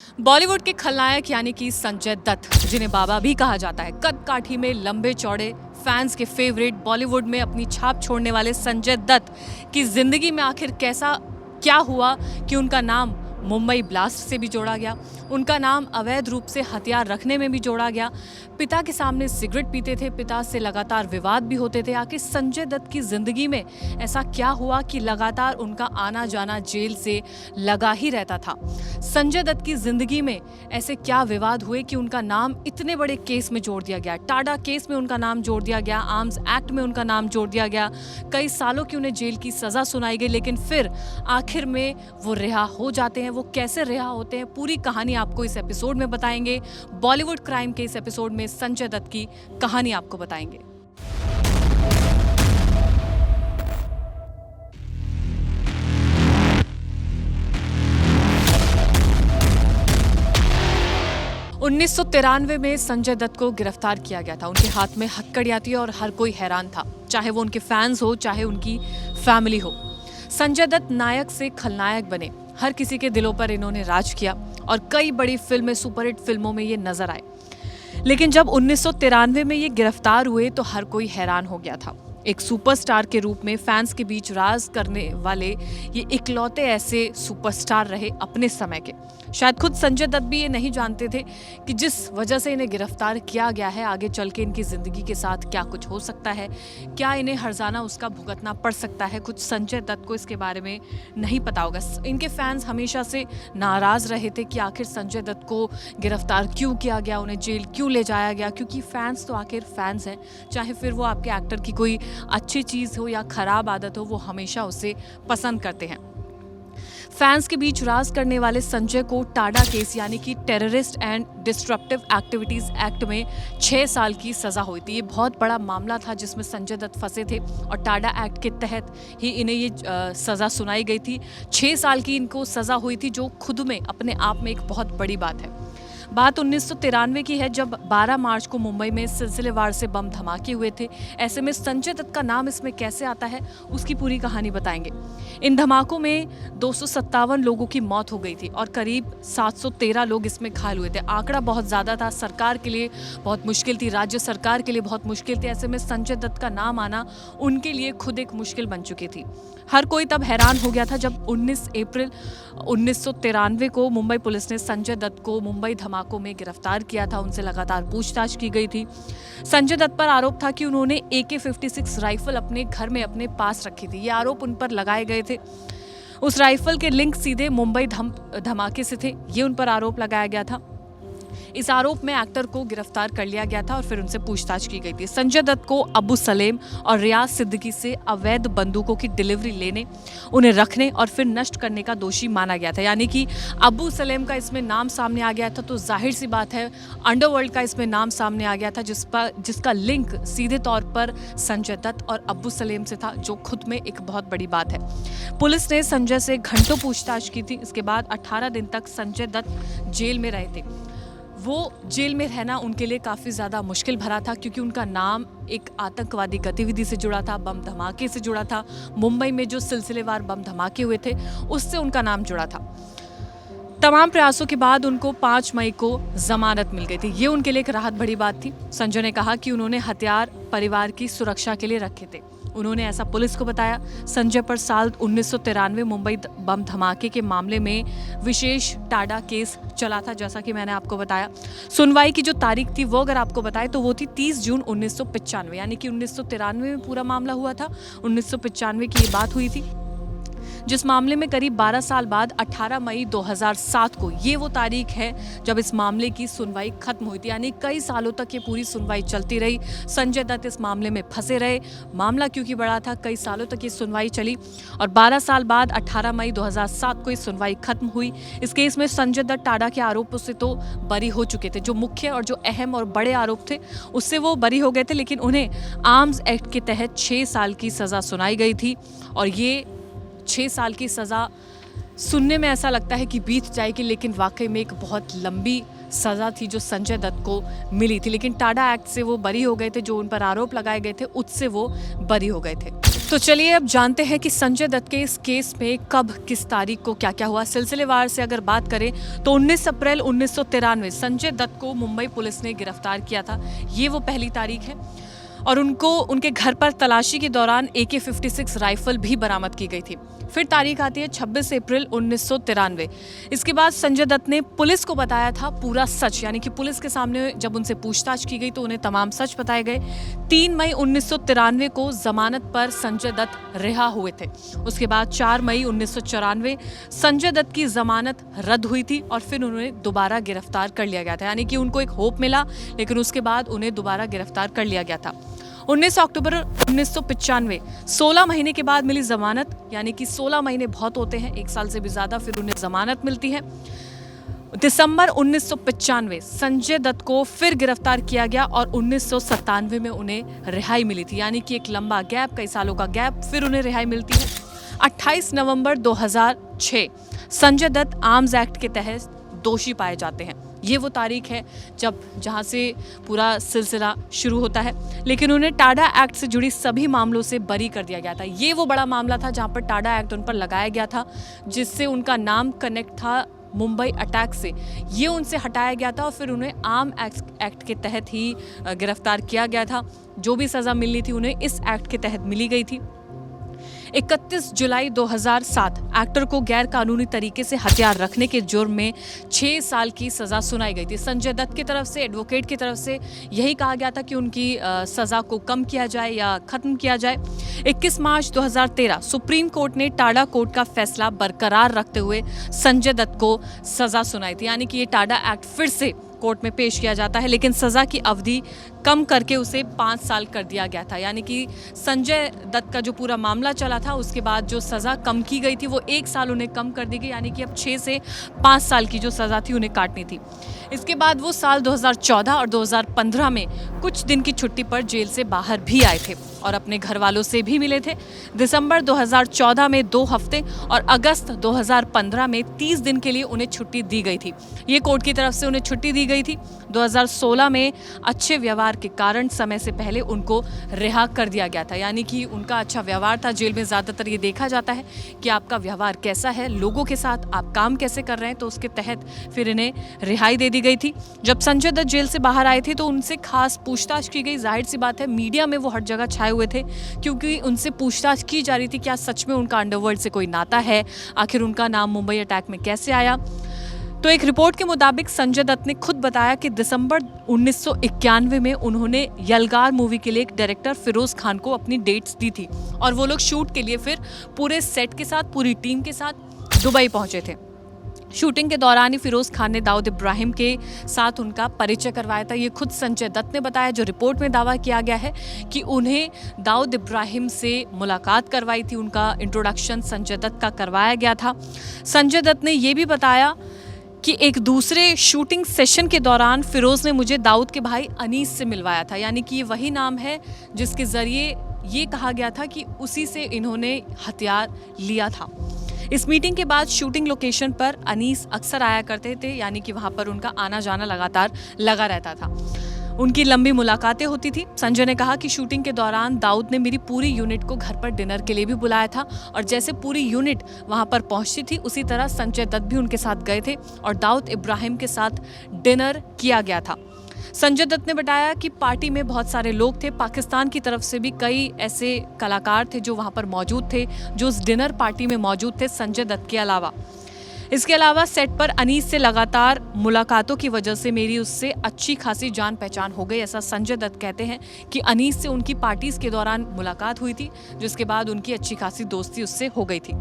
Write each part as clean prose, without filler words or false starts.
बॉलीवुड के खलनायक यानी कि संजय दत्त, जिन्हें बाबा भी कहा जाता है, कद काठी में लंबे चौड़े, फैंस के फेवरेट, बॉलीवुड में अपनी छाप छोड़ने वाले संजय दत्त की जिंदगी में आखिर कैसा क्या हुआ कि उनका नाम मुंबई ब्लास्ट से भी जोड़ा गया, उनका नाम अवैध रूप से हथियार रखने में भी जोड़ा गया, पिता के सामने सिगरेट पीते थे, पिता से लगातार विवाद भी होते थे। आखिर संजय दत्त की जिंदगी में ऐसा क्या हुआ कि लगातार उनका आना जाना जेल से लगा ही रहता था। संजय दत्त की जिंदगी में ऐसे क्या विवाद हुए कि उनका नाम इतने बड़े केस में जोड़ दिया गया। टाडा केस में उनका नाम जोड़ दिया गया, आर्म्स एक्ट में उनका नाम जोड़ दिया गया, कई सालों की उन्हें जेल की सजा सुनाई गई, लेकिन फिर आखिर में वो रिहा हो जाते हैं। वो कैसे रिहा होते हैं, पूरी कहानी आपको इस एपिसोड में बताएंगे। बॉलीवुड क्राइम के इस एपिसोड में संजय दत्त की कहानी आपको बताएंगे। उन्नीस में संजय दत्त को गिरफ्तार किया गया था। उनके हाथ में हथकड़ियां थी और हर कोई हैरान था, चाहे वो उनके फैंस हो, चाहे उनकी फैमिली हो। संजय दत्त नायक से खलनायक बने, हर किसी के दिलों पर इन्होंने राज किया और कई बड़ी फिल्में, सुपरहिट फिल्मों में ये नजर आए। लेकिन जब 1993 में ये गिरफ्तार हुए तो हर कोई हैरान हो गया था। एक सुपरस्टार के रूप में फैंस के बीच राज करने वाले ये इकलौते ऐसे सुपरस्टार रहे अपने समय के। शायद खुद संजय दत्त भी ये नहीं जानते थे कि जिस वजह से इन्हें गिरफ्तार किया गया है, आगे चल के इनकी जिंदगी के साथ क्या कुछ हो सकता है, क्या इन्हें हर्जाना उसका भुगतना पड़ सकता है। कुछ संजय दत्त को इसके बारे में नहीं पता होगा। इनके फैंस हमेशा से नाराज रहे थे कि आखिर संजय दत्त को गिरफ्तार क्यों किया गया, उन्हें जेल क्यों ले जाया गया, क्योंकि फैंस तो आखिर फैंस हैं, चाहे फिर वो आपके एक्टर की कोई अच्छी चीज़ हो या खराब आदत हो, वो हमेशा उसे पसंद करते हैं। फैंस के बीच राज करने वाले संजय को टाडा केस यानी कि terrorist and disruptive activities act में 6 साल की सजा हुई थी। ये बहुत बड़ा मामला था जिसमें संजय दत्त फंसे थे और टाडा एक्ट के तहत ही इन्हें ये सजा सुनाई गई थी। 6 साल की इनको सजा हुई थी, जो खुद में अपने आप में एक बहुत बड़ी बात है। बात 1993 की है, जब 12 मार्च को मुंबई में सिलसिलेवार से बम धमाके हुए थे। ऐसे में संजय दत्त का नाम इसमें कैसे आता है, उसकी पूरी कहानी बताएंगे। इन धमाकों में 257 लोगों की मौत हो गई थी और करीब 713 लोग इसमें घायल हुए थे। आंकड़ा बहुत ज़्यादा था, सरकार के लिए बहुत मुश्किल थी, राज्य सरकार के लिए बहुत मुश्किल थी। ऐसे में संजय दत्त का नाम आना उनके लिए खुद एक मुश्किल बन चुकी थी। हर कोई तब हैरान हो गया था जब 19 अप्रैल 1993 को मुंबई पुलिस ने संजय दत्त को मुंबई धमाकों में गिरफ्तार किया था। उनसे लगातार पूछताछ की गई थी। संजय दत्त पर आरोप था कि उन्होंने AK-56 राइफल अपने घर में अपने पास रखी थी। ये आरोप उन पर लगाए गए थे। उस राइफल के लिंक सीधे मुंबई धमाके से थे, ये उन पर आरोप लगाया गया था। इस आरोप में एक्टर को गिरफ्तार कर लिया गया था और फिर उनसे पूछताछ की गई थी। संजय दत्त को अबू सलेम और रियाज सिद्दीकी से अवैध बंदूकों की डिलीवरी लेने, उन्हें रखने और फिर नष्ट करने का दोषी माना गया था। यानी कि अबू सलेम का इसमें नाम सामने आ गया था, तो जाहिर सी बात है अंडरवर्ल्ड का इसमें नाम सामने आ गया था, जिसका लिंक सीधे तौर पर संजय दत्त और अबू सलेम से था, जो खुद में एक बहुत बड़ी बात है। पुलिस ने संजय से घंटों पूछताछ की थी। इसके बाद 18 दिन तक संजय दत्त जेल में रहे थे। वो जेल में रहना उनके लिए काफ़ी ज़्यादा मुश्किल भरा था, क्योंकि उनका नाम एक आतंकवादी गतिविधि से जुड़ा था, बम धमाके से जुड़ा था। मुंबई में जो सिलसिलेवार बम धमाके हुए थे, उससे उनका नाम जुड़ा था। तमाम प्रयासों के बाद उनको 5 मई को जमानत मिल गई थी। ये उनके लिए एक राहत भरी बात थी। संजय ने कहा कि उन्होंने हथियार परिवार की सुरक्षा के लिए रखे थे। उन्होंने ऐसा पुलिस को बताया। संजय पर साल 1993 मुंबई बम धमाके के मामले में विशेष टाडा केस चला था, जैसा कि मैंने आपको बताया। सुनवाई की जो तारीख थी वो अगर आपको बताएं तो वो थी 30 जून 1995, यानी कि 1993 में पूरा मामला हुआ था, 1995 की ये बात हुई थी। जिस मामले में करीब 12 साल बाद 18 मई 2007 को ये वो तारीख है जब इस मामले की सुनवाई खत्म हुई थी। यानी कई सालों तक ये पूरी सुनवाई चलती रही। संजय दत्त इस मामले में फंसे रहे। मामला क्योंकि बड़ा था, कई सालों तक ये सुनवाई चली और 12 साल बाद 18 मई 2007 को ये सुनवाई खत्म हुई। इस केस में संजय दत्त टाडा के आरोपों से तो बरी हो चुके थे। जो मुख्य और जो अहम और बड़े आरोप थे उससे वो बरी हो गए थे, लेकिन उन्हें आर्म्स एक्ट के तहत 6 साल की सजा सुनाई गई थी। और ये 6 साल की सज़ा सुनने में ऐसा लगता है कि बीत जाएगी, लेकिन वाकई में एक बहुत लंबी सज़ा थी जो संजय दत्त को मिली थी। लेकिन टाडा एक्ट से वो बरी हो गए थे, जो उन पर आरोप लगाए गए थे उससे वो बरी हो गए थे। तो चलिए अब जानते हैं कि संजय दत्त के इस केस में कब किस तारीख को क्या क्या हुआ। सिलसिलेवार से अगर बात करें तो 19 अप्रैल 1993 संजय दत्त को मुंबई पुलिस ने गिरफ्तार किया था। ये वो पहली तारीख है और उनको उनके घर पर तलाशी के दौरान AK-56 राइफल भी बरामद की गई थी। फिर तारीख आती है 26 अप्रैल 1993। इसके बाद संजय दत्त ने पुलिस को बताया था पूरा सच, यानी कि पुलिस के सामने जब उनसे पूछताछ की गई तो उन्हें तमाम सच बताए गए। 3 मई 1993 को जमानत पर संजय दत्त रिहा हुए थे। उसके बाद 4 मई 1994 संजय दत्त की जमानत रद्द हुई थी और फिर उन्हें दोबारा गिरफ्तार कर लिया गया था, यानी कि उनको एक होप मिला, लेकिन उसके बाद उन्हें दोबारा गिरफ्तार कर लिया गया था। 19 अक्टूबर 1995 16 महीने के बाद मिली जमानत, यानी कि 16 महीने बहुत होते हैं, 1 साल से भी ज्यादा, फिर उन्हें जमानत मिलती है। दिसंबर 1995 संजय दत्त को फिर गिरफ्तार किया गया और 1997 में उन्हें रिहाई मिली थी, यानी कि एक लंबा गैप, कई सालों का गैप, फिर उन्हें रिहाई मिलती है। 28 नवंबर 2006 संजय दत्त आर्म्स एक्ट के तहत दोषी पाए जाते हैं। ये वो तारीख है जहां से पूरा सिलसिला शुरू होता है, लेकिन उन्हें टाडा एक्ट से जुड़ी सभी मामलों से बरी कर दिया गया था। ये वो बड़ा मामला था जहां पर टाडा एक्ट उन पर लगाया गया था, जिससे उनका नाम कनेक्ट था मुंबई अटैक से। ये उनसे हटाया गया था और फिर उन्हें आर्म एक्ट के तहत ही गिरफ्तार किया गया था। जो भी सज़ा मिलनी थी उन्हें इस एक्ट के तहत मिली गई थी। 31 जुलाई 2007 एक्टर को गैर कानूनी तरीके से हथियार रखने के जुर्म में 6 साल की सजा सुनाई गई थी। संजय दत्त की तरफ से, एडवोकेट की तरफ से यही कहा गया था कि उनकी सजा को कम किया जाए या खत्म किया जाए। 21 मार्च 2013 सुप्रीम कोर्ट ने टाडा कोर्ट का फैसला बरकरार रखते हुए संजय दत्त को सजा सुनाई थी, यानी कि ये टाडा एक्ट फिर से कोर्ट में पेश किया जाता है, लेकिन सजा की अवधि कम करके उसे 5 साल कर दिया गया था। यानी कि संजय दत्त का जो पूरा मामला चला था उसके बाद जो सजा कम की गई थी वो 1 साल उन्हें कम कर दी गई, यानी कि अब 6 से 5 साल की जो सजा थी उन्हें काटनी थी। इसके बाद वो साल 2014 और 2015 में कुछ दिन की छुट्टी पर जेल से बाहर भी आए थे और अपने घर वालों से भी मिले थे। दिसंबर 2014 में 2 हफ्ते और अगस्त 2015 में 30 दिन के लिए उन्हें छुट्टी दी गई थी। ये कोर्ट की तरफ से उन्हें छुट्टी दी गई थी। 2016 में अच्छे व्यवहार के कारण समय से पहले उनको रिहा कर दिया गया था, यानी कि उनका अच्छा व्यवहार था। जेल में ज़्यादातर ये देखा जाता है कि आपका व्यवहार कैसा है, लोगों के साथ आप काम कैसे कर रहे हैं, तो उसके तहत फिर इन्हें रिहाई दे दी गई थी। जब संजय दत्त जेल से बाहर आए थे तो उनसे खास पूछताछ की गई। जाहिर सी बात है मीडिया में वो हर जगह छाए हुए थे, क्योंकि उनसे पूछताछ की जा रही थी क्या सच में उनका अंडरवर्ल्ड से कोई नाता है, आखिर उनका नाम मुंबई अटैक में कैसे आया। तो एक रिपोर्ट के मुताबिक संजय दत्त ने खुद बताया कि दिसंबर 1991 में उन्होंने यलगार मूवी के लिए एक डायरेक्टर फिरोज खान को अपनी डेट्स दी थी और वो लोग शूट के लिए फिर पूरे सेट के साथ, पूरी टीम के साथ दुबई पहुंचे थे। शूटिंग के दौरान ही फिरोज खान ने दाऊद इब्राहिम के साथ उनका परिचय करवाया था। ये खुद संजय दत्त ने बताया। जो रिपोर्ट में दावा किया गया है कि उन्हें दाऊद इब्राहिम से मुलाकात करवाई थी, उनका इंट्रोडक्शन संजय दत्त का करवाया गया था। संजय दत्त ने यह भी बताया कि एक दूसरे शूटिंग सेशन के दौरान फिरोज ने मुझे दाऊद के भाई अनीस से मिलवाया था, यानी कि ये वही नाम है जिसके जरिए ये कहा गया था कि उसी से इन्होंने हथियार लिया था। इस मीटिंग के बाद शूटिंग लोकेशन पर अनीस अक्सर आया करते थे, यानी कि वहां पर उनका आना जाना लगातार लगा रहता था। उनकी लंबी मुलाकातें होती थी। संजय ने कहा कि शूटिंग के दौरान दाऊद ने मेरी पूरी यूनिट को घर पर डिनर के लिए भी बुलाया था और जैसे पूरी यूनिट वहां पर पहुंचती थी उसी तरह संजय दत्त भी उनके साथ गए थे और दाऊद इब्राहिम के साथ डिनर किया गया था। संजय दत्त ने बताया कि पार्टी में बहुत सारे लोग थे। पाकिस्तान की तरफ से भी कई ऐसे कलाकार थे जो वहां पर मौजूद थे, जो उस डिनर पार्टी में मौजूद थे संजय दत्त के अलावा। इसके अलावा सेट पर अनीस से लगातार मुलाकातों की वजह से मेरी उससे अच्छी खासी जान पहचान हो गई, ऐसा संजय दत्त कहते हैं कि अनीस से उनकी पार्टीज के दौरान मुलाकात हुई थी, जिसके बाद उनकी अच्छी खासी दोस्ती उससे हो गई थी।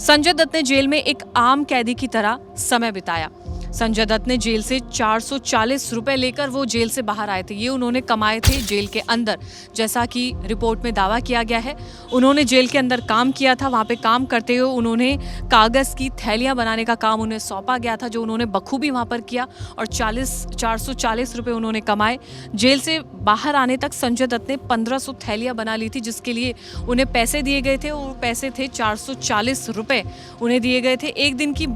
संजय दत्त ने जेल में एक आम कैदी की तरह समय बिताया। संजय दत्त ने जेल से 440 रुपए लेकर वो जेल से बाहर आए थे। ये उन्होंने कमाए थे जेल के अंदर, जैसा कि रिपोर्ट में दावा किया गया है। उन्होंने जेल के अंदर काम किया था। वहाँ पे काम करते हुए उन्होंने कागज़ की थैलियाँ बनाने का काम उन्हें सौंपा गया था, जो उन्होंने बखूबी वहाँ पर किया और 440 रुपये उन्होंने कमाए। जेल से बाहर आने तक संजय दत्त ने 1500 थैलियाँ बना ली थी, जिसके लिए उन्हें पैसे दिए गए थे। और पैसे थे 440 रुपये उन्हें दिए गए थे। एक दिन की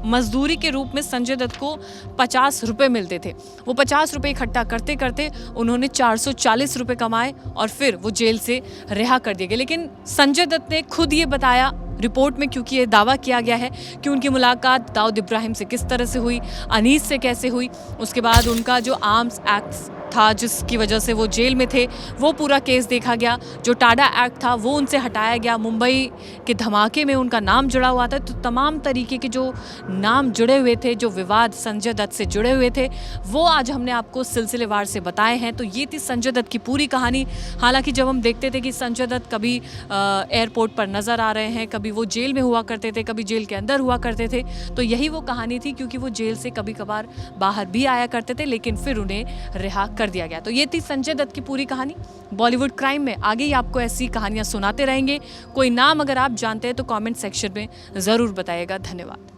मजदूरी के रूप में संजय दत्त को 50 रुपये मिलते थे। वो 50 रुपये इकट्ठा करते करते उन्होंने 440 रुपये कमाए और फिर वो जेल से रिहा कर दिए गए। लेकिन संजय दत्त ने खुद ये बताया रिपोर्ट में, क्योंकि ये दावा किया गया है कि उनकी मुलाकात दाऊद इब्राहिम से किस तरह से हुई, अनीस से कैसे हुई, उसके बाद उनका जो आर्म्स एक्ट था जिसकी वजह से वो जेल में थे वो पूरा केस देखा गया, जो टाडा एक्ट था वो उनसे हटाया गया, मुंबई के धमाके में उनका नाम जुड़ा हुआ था। तो तमाम तरीके के जो नाम जुड़े हुए थे, जो विवाद संजय दत्त से जुड़े हुए थे, वो आज हमने आपको सिलसिलेवार से बताए हैं। तो ये थी संजय दत्त की पूरी कहानी। हालांकि जब हम देखते थे कि संजय दत्त कभी एयरपोर्ट पर नज़र आ रहे हैं, कभी वो जेल में हुआ करते थे, कभी जेल के अंदर हुआ करते थे, तो यही वो कहानी थी, क्योंकि वो जेल से कभी कभार बाहर भी आया करते थे, लेकिन फिर उन्हें रिहा कर दिया गया। तो ये थी संजय दत्त की पूरी कहानी। बॉलीवुड क्राइम में आगे ही आपको ऐसी कहानियां सुनाते रहेंगे। कोई नाम अगर आप जानते हैं तो कमेंट सेक्शन में ज़रूर बताइएगा। धन्यवाद।